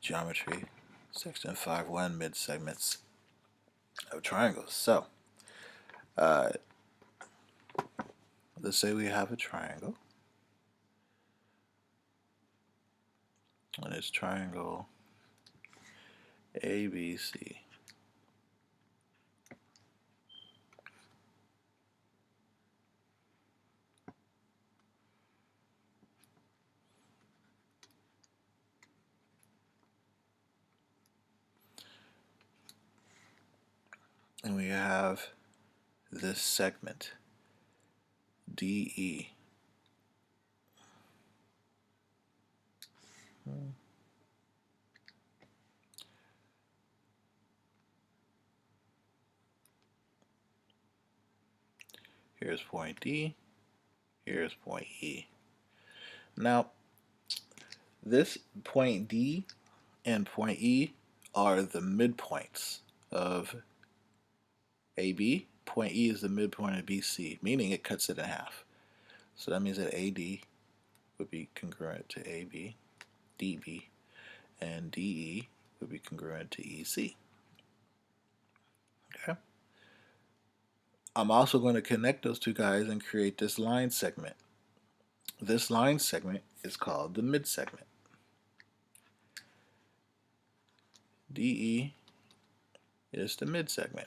Geometry, Section 5.1, mid-segments of triangles. So, let's say we have a triangle, and it's triangle ABC. And we have this segment DE. Here's point D, here's point E. Now, this point D and point E are the midpoints of AB. Point E is the midpoint of BC, meaning it cuts it in half. So that means that AD would be congruent to AB, DB, and DE would be congruent to EC. Okay. I'm also going to connect those two guys and create this line segment. This line segment is called the midsegment. DE is the midsegment.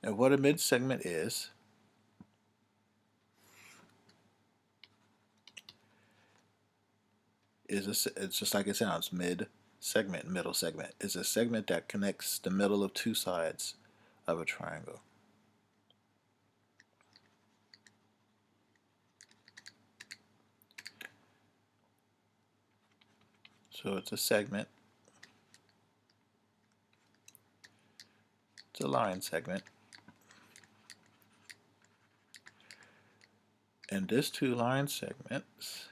And what a midsegment is it's just like it sounds, mid-segment, middle segment. It's a segment that connects the middle of two sides of a triangle. So it's a segment. It's a line segment. And this two line segments,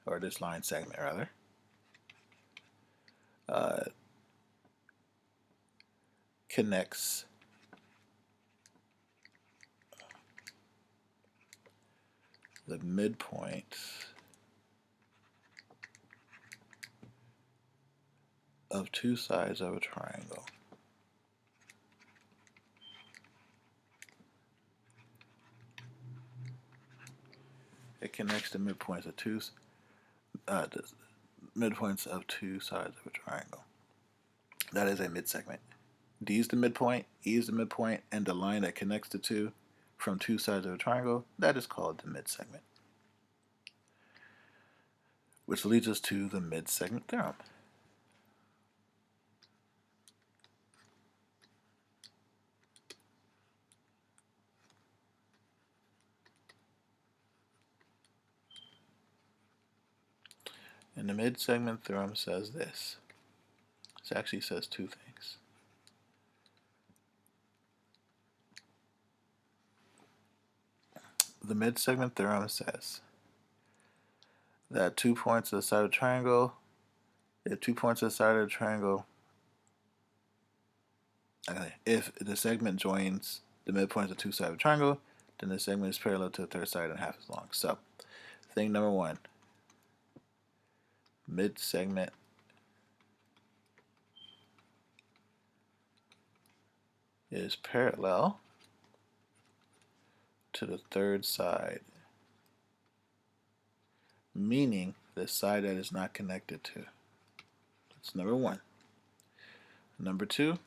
or this line segment rather, connects the midpoint of two sides of a triangle. It connects the midpoints of two sides of a triangle. That is a midsegment. D is the midpoint, E is the midpoint, and the line that connects the two from two sides of a triangle, that is called the midsegment. Which leads us to the midsegment theorem. And the midsegment theorem says this. It actually says two things. The midsegment theorem says that 2 points of the side of a triangle, if 2 points of the side of a triangle, if the segment joins the midpoints of two sides of a triangle, then the segment is parallel to the third side and half as long. So, thing number one, midsegment is parallel to the third side, meaning the side that is not connected to. That's number one. Number two,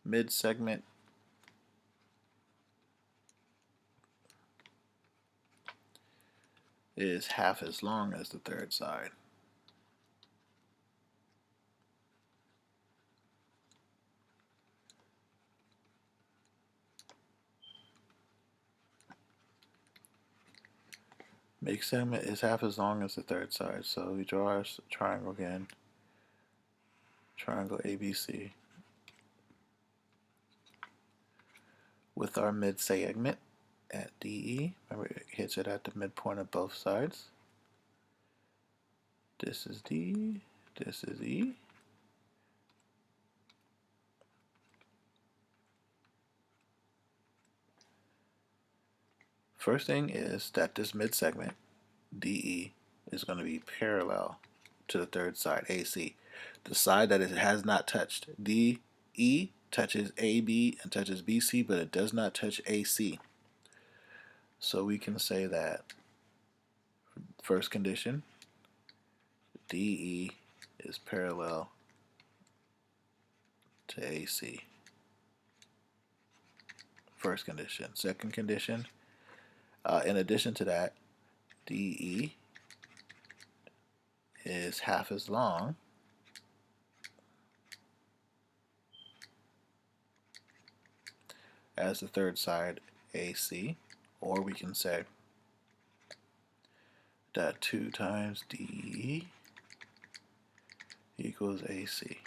midsegment is half as long as the third side. Midsegment is half as long as the third side. So we draw our triangle again. Triangle ABC. With our midsegment at DE. Remember, it hits it at the midpoint of both sides. This is D. This is E. First thing is that this midsegment, DE, is going to be parallel to the third side, AC. The side that it has not touched. DE touches AB and touches BC, but it does not touch AC. So we can say that first condition, DE is parallel to AC. First condition. Second condition, in addition to that, DE is half as long as the third side, AC, or we can say that 2 times DE equals AC.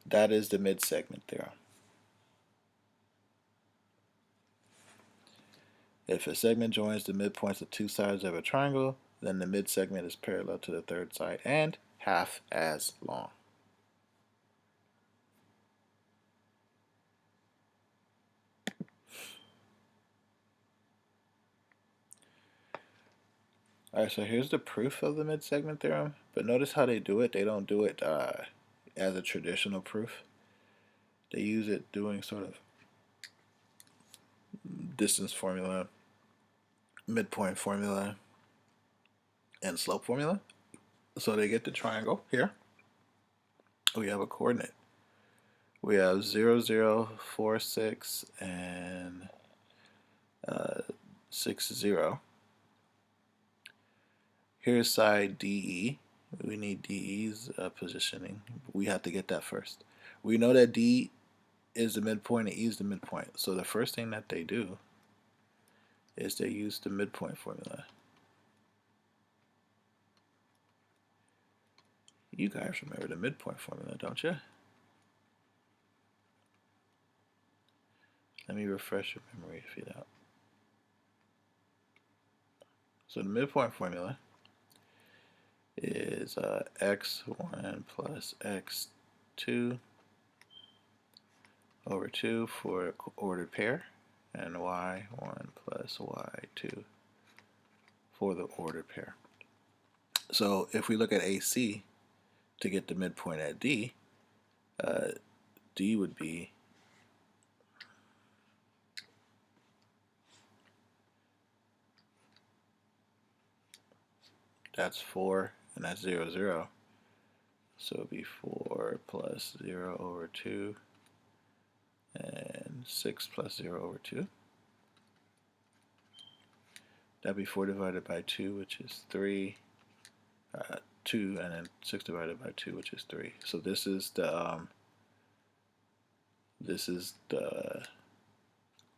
That is the midsegment theorem. If a segment joins the midpoints of two sides of a triangle, then the midsegment is parallel to the third side and half as long. Alright, so here's the proof of the midsegment theorem, but notice how they do it. They don't do it as a traditional proof. They use it doing sort of distance formula, midpoint formula, and slope formula. So they get the triangle here. We have a coordinate. We have 0, 0, 4, 6, and 6, 0. Here's side DE. We need DE's positioning. We have to get that first. We know that D is the midpoint and E is the midpoint. So the first thing that they do is they use the midpoint formula. You guys remember the midpoint formula, don't you? Let me refresh your memory if you don't. So the midpoint formula is x1 plus x2 over 2 for ordered pair, and y1 plus y2 for the ordered pair. So if we look at AC to get the midpoint at D, D would be that's 4 and that's 0, 0. So it'd be 4 plus 0 over 2 and 6 plus 0 over 2. That'd be 4 divided by 2, which is 3. 2, and then 6 divided by 2, which is 3. So this is the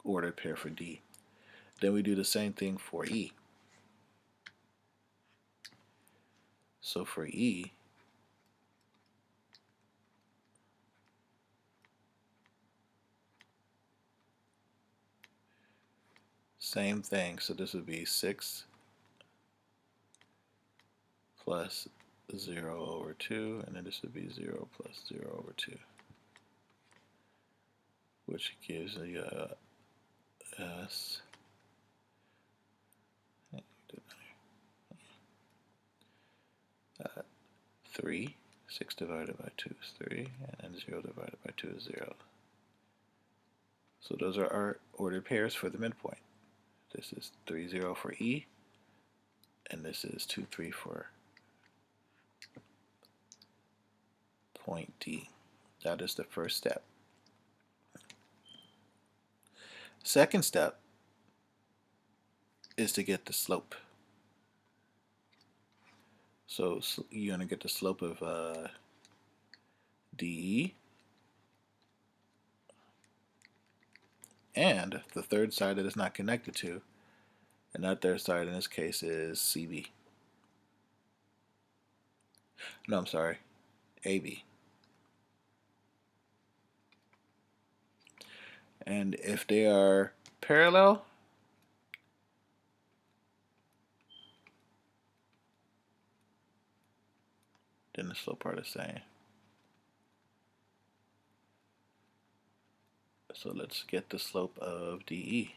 ordered pair for D. Then we do the same thing for E. So for E, same thing. So this would be 6 plus 0 over 2, and then this would be 0 plus 0 over 2, which gives you S 3. 6 divided by 2 is 3, and then 0 divided by 2 is 0. So those are our ordered pairs for the midpoint. This is 3, 0 for E, and this is 2, 3 for point D. That is the first step. Second step is to get the slope. So you're going to get the slope of DE, and the third side that it's not connected to, and that third side in this case is CB. No, I'm sorry, AB. And if they are parallel, then the slope are the same. So let's get the slope of DE.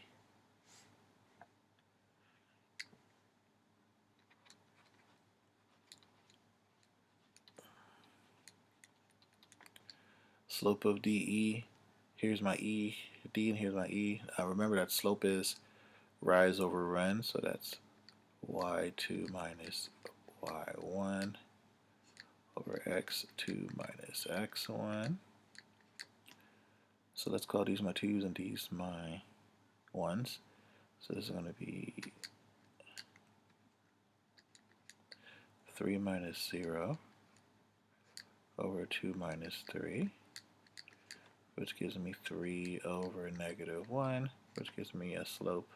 Slope of DE, here's my E, D, and here's my E. Remember that slope is rise over run, so that's y2 minus y1 over x2 minus x1. So let's call these my 2's and these my 1's. So this is going to be 3 minus 0 over 2 minus 3, which gives me 3 over negative 1, which gives me a slope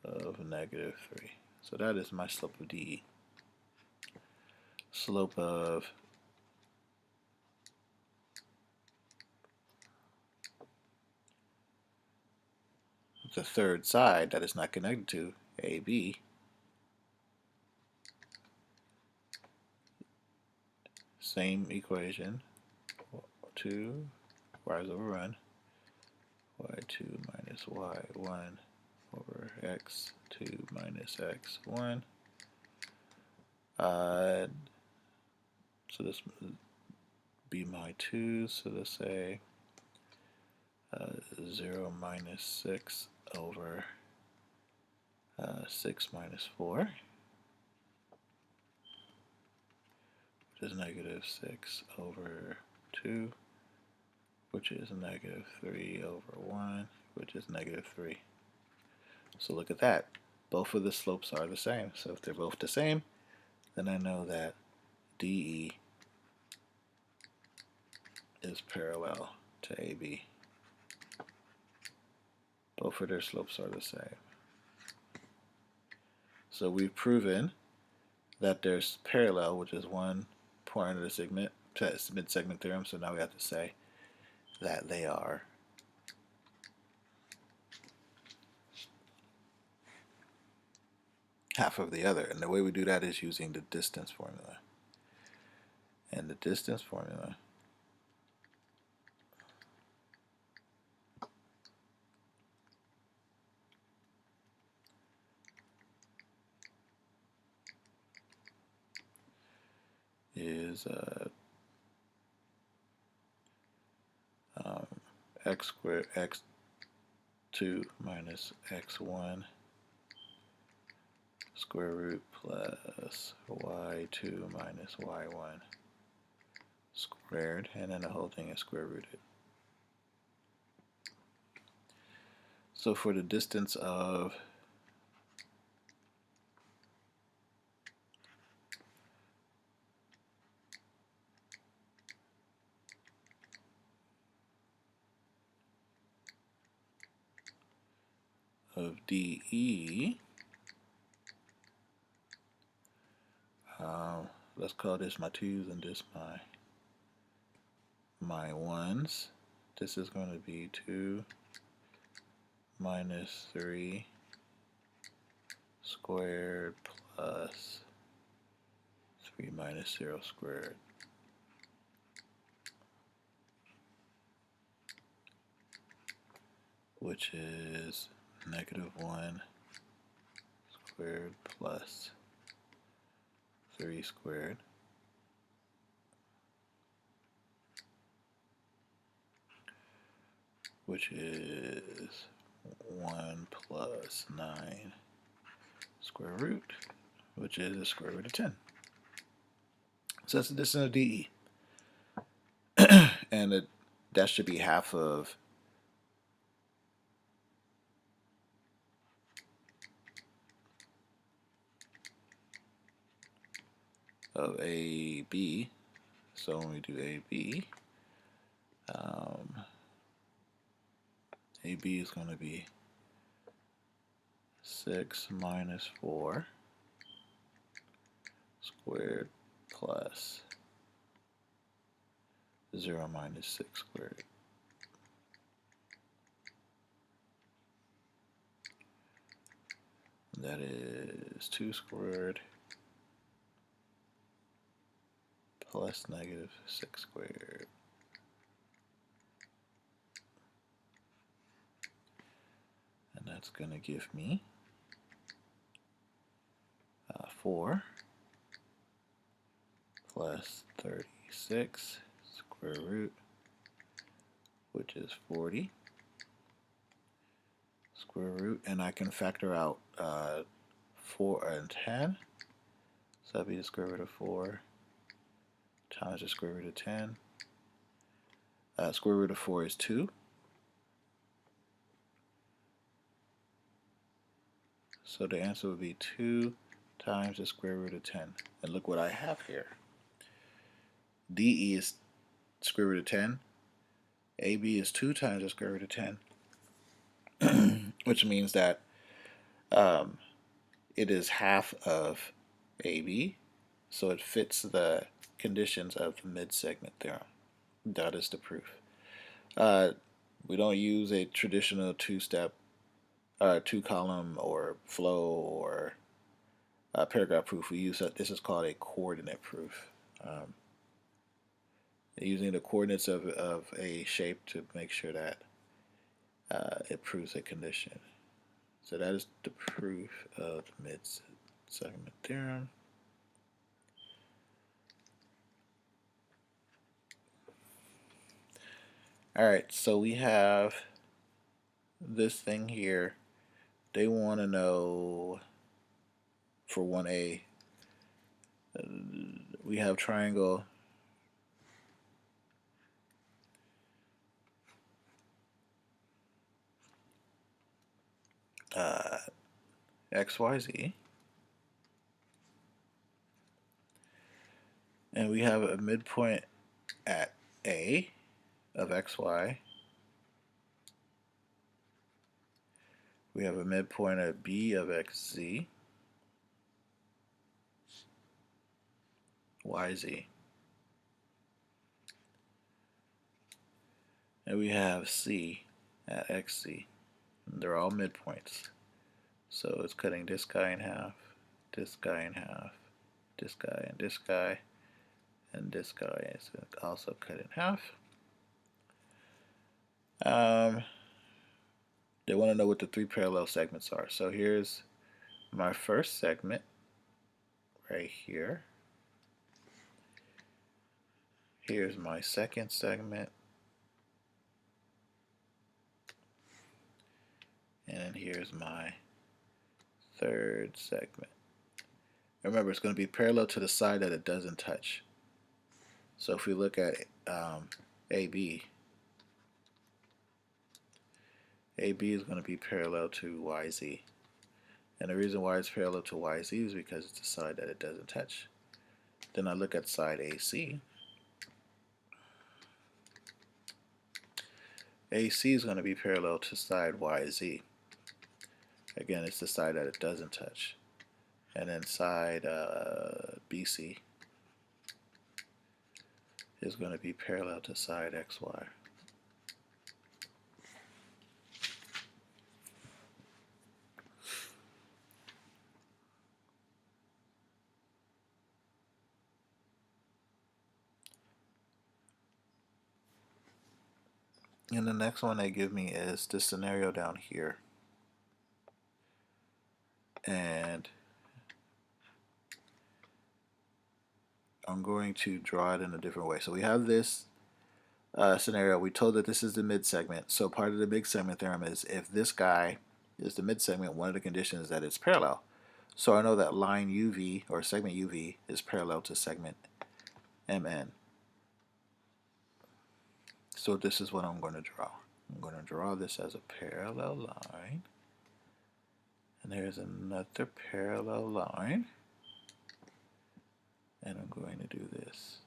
of negative 3. So that is my slope of DE. Slope of the third side that is not connected to AB same equation, 2 rise over run, y2 minus y1 over x2 minus x1. So this would be my 2, so let's say 0 minus 6 over 6 minus 4, which is negative 6 over 2, which is negative 3 over 1, which is negative 3. So look at that. Both of the slopes are the same. So if they're both the same, then I know that DE is parallel to AB. Both of their slopes are the same. So we've proven that there's parallel, which is one point of the segment, mid-segment theorem. So now we have to say that they are half of the other. And the way we do that is using the distance formula. And the distance formula is x squared, x2 minus x1 square root plus y2 minus y1 squared, and then the whole thing is square rooted. So for the distance of DE, let's call this my 2's and this my 1's. This is going to be 2 minus 3 squared plus 3 minus 0 squared. Which is negative 1 squared plus 3 squared. Which is 1 plus 9 square root, which is the square root of 10. So that's the distance of DE. And that should be half of AB. So when we do AB, AB is going to be 6 minus 4 squared plus 0 minus 6 squared. That is 2 squared plus negative 6 squared That's going to give me 4 plus 36 square root, which is 40 square root, and I can factor out 4 and 10, so that'd be the square root of 4 times the square root of 10. Square root of 4 is 2. So the answer would be 2 times the square root of 10. And look what I have here. DE is square root of 10. AB is 2 times the square root of 10. Which means that it is half of AB. So it fits the conditions of the mid-segment theorem. That is the proof. We don't use a traditional two-step, two-column or flow or paragraph proof. We use this is called a coordinate proof. Using the coordinates of a shape to make sure that it proves a condition. So that is the proof of the mid-segment theorem. Alright, so we have this thing here. They want to know for 1a, we have triangle XYZ, and we have a midpoint at A of XY. We have a midpoint at B of XZ, YZ. And we have C at XZ. And they're all midpoints. So it's cutting this guy in half, this guy in half, this guy and this guy, and this guy is also cut in half. They want to know what the 3 parallel segments are. So here's my first segment right here. Here's my second segment. And here's my third segment. Remember, it's going to be parallel to the side that it doesn't touch. So if we look at AB, AB is going to be parallel to YZ. And the reason why it's parallel to YZ is because it's the side that it doesn't touch. Then I look at side AC. AC is going to be parallel to side YZ. Again, it's the side that it doesn't touch. And then side BC is going to be parallel to side XY. And the next one they give me is this scenario down here. And I'm going to draw it in a different way. So we have this scenario. We told that this is the mid-segment. So part of the mid-segment theorem is if this guy is the mid-segment, one of the conditions is that it's parallel. So I know that line UV or segment UV is parallel to segment MN. So this is what I'm going to draw. I'm going to draw this as a parallel line. And there's another parallel line. And I'm going to do this.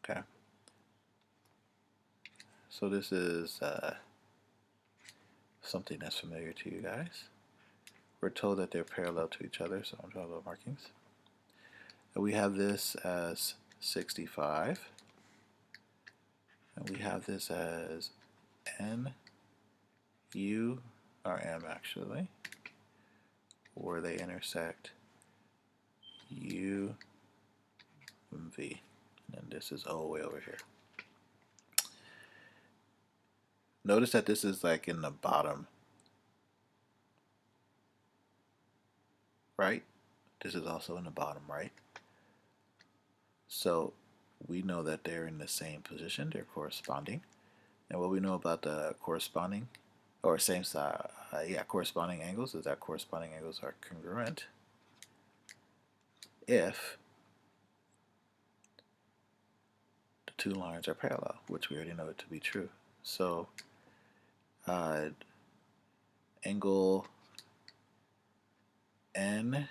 Okay. So this is something that's familiar to you guys. We're told that they're parallel to each other, so I'm drawing little markings. And we have this as 65. And we have this as N, U, or M actually, where they intersect U and V. And this is all the way over here. Notice that this is like in the bottom, right? This is also in the bottom, right? So we know that they're in the same position, they're corresponding. And what we know about the corresponding, or same side, corresponding angles is that corresponding angles are congruent if the two lines are parallel, which we already know it to be true. So angle N,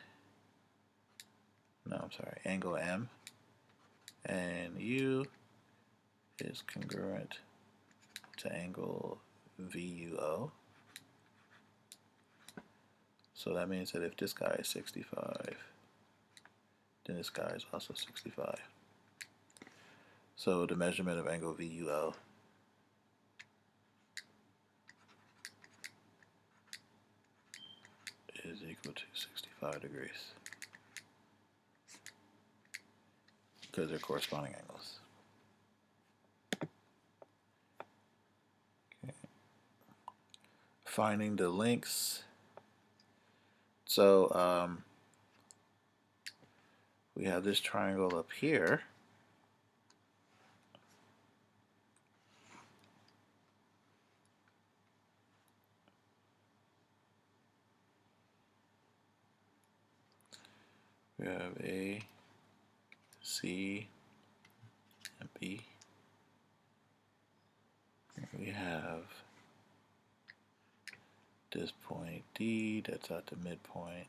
no, I'm sorry, angle M and U is congruent to angle VUO. So that means that if this guy is 65, then this guy is also 65. So the measurement of angle VUO is equal to 65 degrees because they're corresponding angles. Okay. Finding the lengths. So we have this triangle up here. We have A, C, and B. We have this point D that's at the midpoint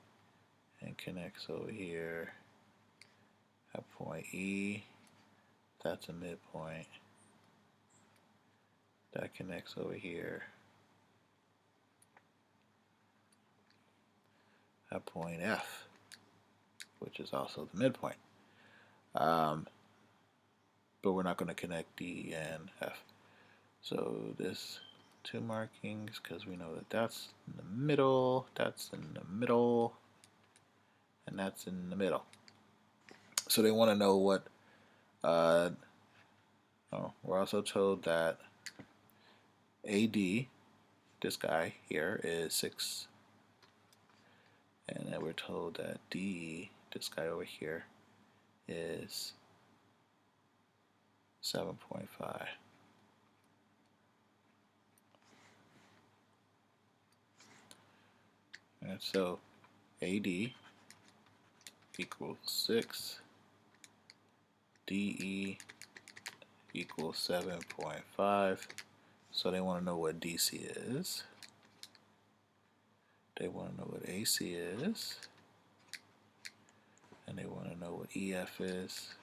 and connects over here at point E. That's a midpoint that connects over here at point F, which is also the midpoint. But we're not going to connect D and F. So this two markings, because we know that that's in the middle, that's in the middle, and that's in the middle. So they want to know what, we're also told that AD, this guy here, is 6. And then we're told that DE, this guy over here, is 7.5. And so AD equals 6, DE equals 7.5. So they want to know what DC is. They want to know what AC is. And they want to know what EF is.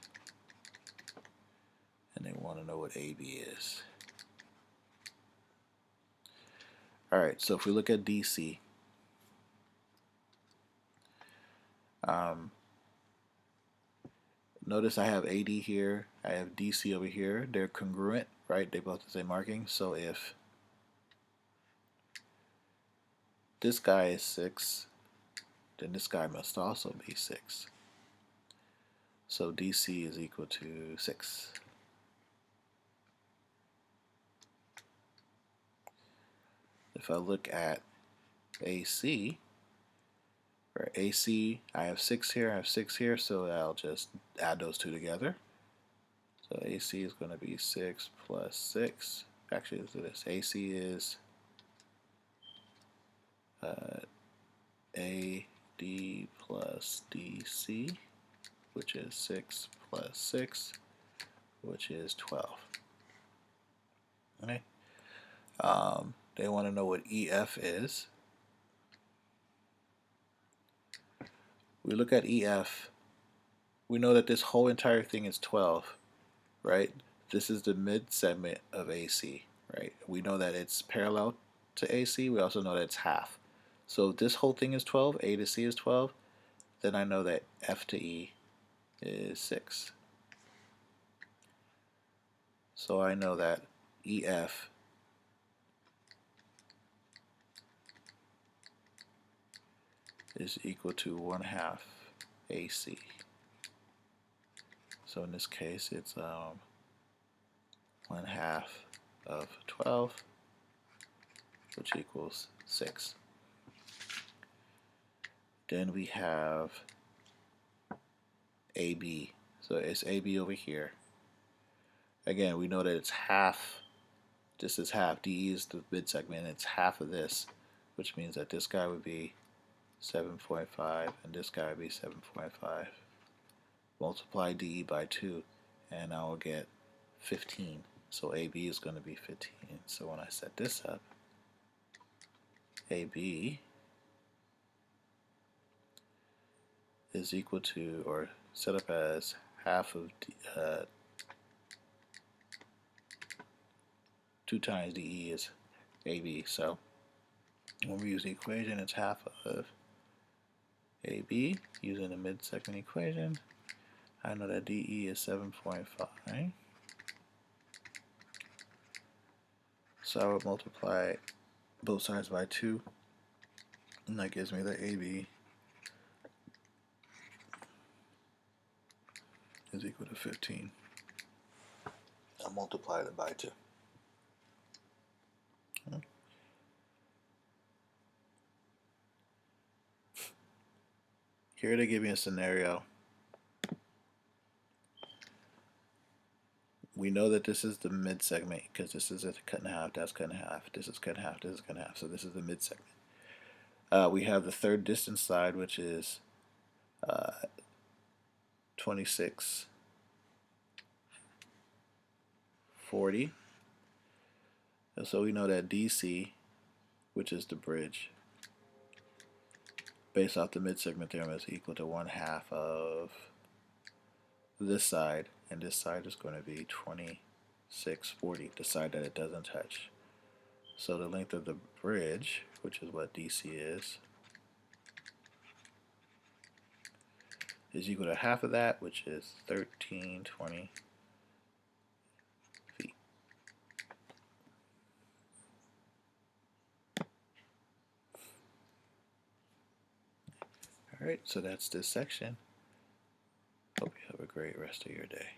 And they want to know what AB is. Alright, so if we look at DC, notice I have AD here, I have DC over here. They're congruent, right? They both have the same marking. So if this guy is 6, then this guy must also be 6. So DC is equal to 6. If I look at AC, for AC, I have 6 here, I have 6 here, so I'll just add those two together. So AC is going to be 6 plus 6. Actually, let's do this. AC is AD plus DC, which is 6 plus 6, which is 12. Okay. They want to know what EF is. We look at EF. We know that this whole entire thing is 12, right? This is the mid segment of AC, right? We know that it's parallel to AC. We also know that it's half. So if this whole thing is 12, A to C is 12, then I know that F to E is 6. So I know that EF is equal to 1/2 AC. So in this case, it's 1/2 of 12, which equals 6. Then we have AB. So it's AB over here. Again, we know that it's half. This is half. DE is the midsegment. It's half of this, which means that this guy would be 7.5 and this guy would be 7.5. Multiply DE by 2 and I will get 15. So AB is going to be 15. So when I set this up, AB is equal to, or set up as half of 2 times DE is AB. So when we use the equation, it's half of AB using the midsegment equation. I know that DE is 7.5. So I would multiply both sides by 2, and that gives me that AB is equal to 15. I'll multiply it by 2. Here they give me a scenario. We know that this is the midsegment because this is cut in half, that's cut in half, this is cut in half, this is cut in half, so this is the midsegment. We have the third distance side, which is 2640. And so we know that DC, which is the bridge, based off the midsegment theorem, is equal to 1/2 of this side, and this side is going to be 2640, the side that it doesn't touch. So the length of the bridge, which is what DC is equal to half of that, which is 1320 feet. Alright, so that's this section. Hope you have a great rest of your day.